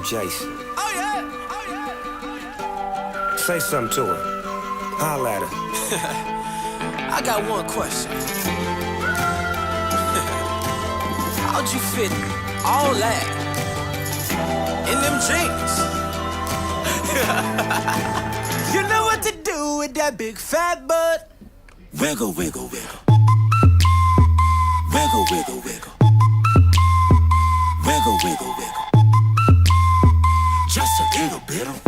Jason. Oh yeah. Oh yeah. Say something to her. Holla at her. I got one question. How'd you fit all that in them jeans? You know what to do with that big fat butt. Wiggle, wiggle, wiggle. Wiggle, wiggle, wiggle. Wiggle, wiggle, wiggle. Just a little bit of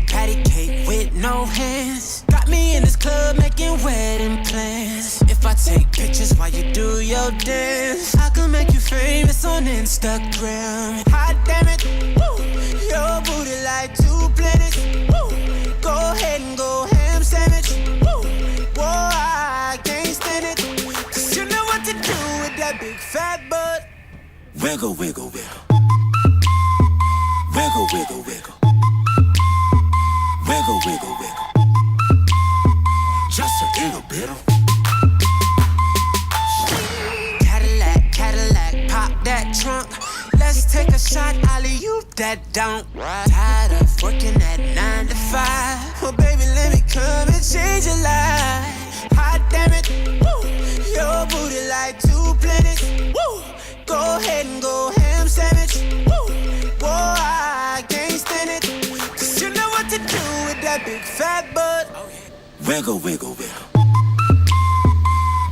Patty cake with no hands. Got me in this club making wedding plans. If I take pictures while you do your dance, I can make you famous on Instagram. Hot damn it, woo. Your booty like 2 planets. Woo. Go ahead and go ham sandwich. Woo. Whoa, I can't stand it. 'Cause you know what to do with that big fat butt. wiggle, wiggle, wiggle. Wiggle, wiggle, wiggle. Wiggle, wiggle, wiggle. Just a little bit of Cadillac, pop that trunk. Let's take a shot, alley-oop that don't. Tired of working at 9 to 5. Well, baby, let me come and change your life. Hot damn it, woo. Your booty like 2 planets, woo. Go ahead and go ham sandwich, woo. Whoa, I can't stand it. 'Cause you know what to do with that big fat butt. wiggle, wiggle, wiggle.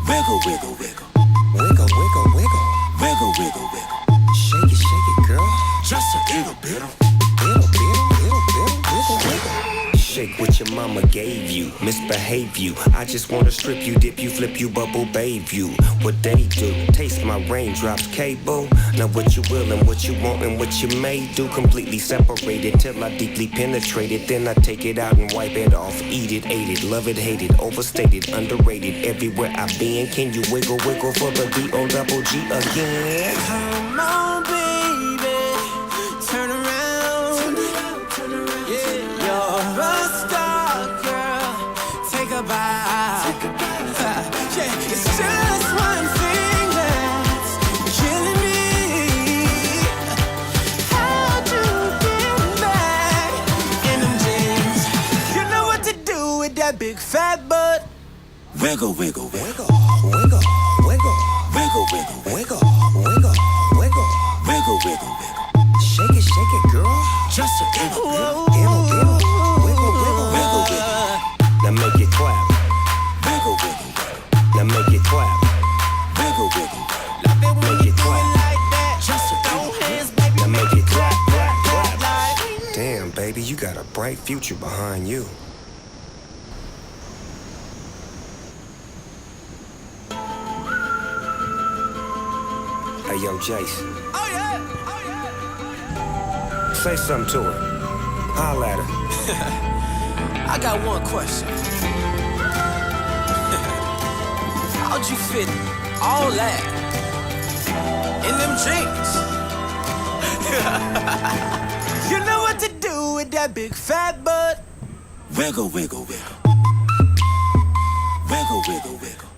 Wiggle, wiggle, wiggle. Wiggle, wiggle, wiggle. Wiggle, wiggle, wiggle. Shake it, girl. Just a little bit of Wiggle, wiggle. Shake what your mama gave you, misbehave you. I just wanna strip you, dip you, flip you, bubble bathe you. What they do, taste my raindrops, cable. Now what you will and what you want and what you may do. Completely separated till I deeply penetrate it. Then I take it out and wipe it off. Eat it, ate it, love it, hate it. Overstated, underrated, everywhere I've been. Can you wiggle, wiggle for the D-O-double-G again? Come on, baby, turn around. Yeah, you're a star, girl. Take a bow. Yeah, it's just one thing that's killing me. How'd you get back in them jeans? You know what to do with that big fat butt. wiggle, wiggle, wiggle. Wiggle, wiggle, Wiggle, wiggle, wiggle. wiggle, wiggle, wiggle. Wiggle, wiggle, wiggle. Shake it, girl. Just a little bit of Wiggle, wiggle, wiggle. wiggle, wiggle. Now make it clap. Wiggle, wiggle, wiggle. Now make it clap. Wiggle, wiggle, wiggle. Love it when Make you it do clap. it like that. Just a Throw little hands, baby. Now make it clap, clap, clap. Like. Damn, baby, you got a bright future behind you. Hey, yo, Jason. Oh yeah. Oh yeah. Say something to her. Holla at her. I got one question. How'd you fit all that in them jeans? You know what to do with that big fat butt. Wiggle, wiggle, wiggle. Wiggle, wiggle, wiggle.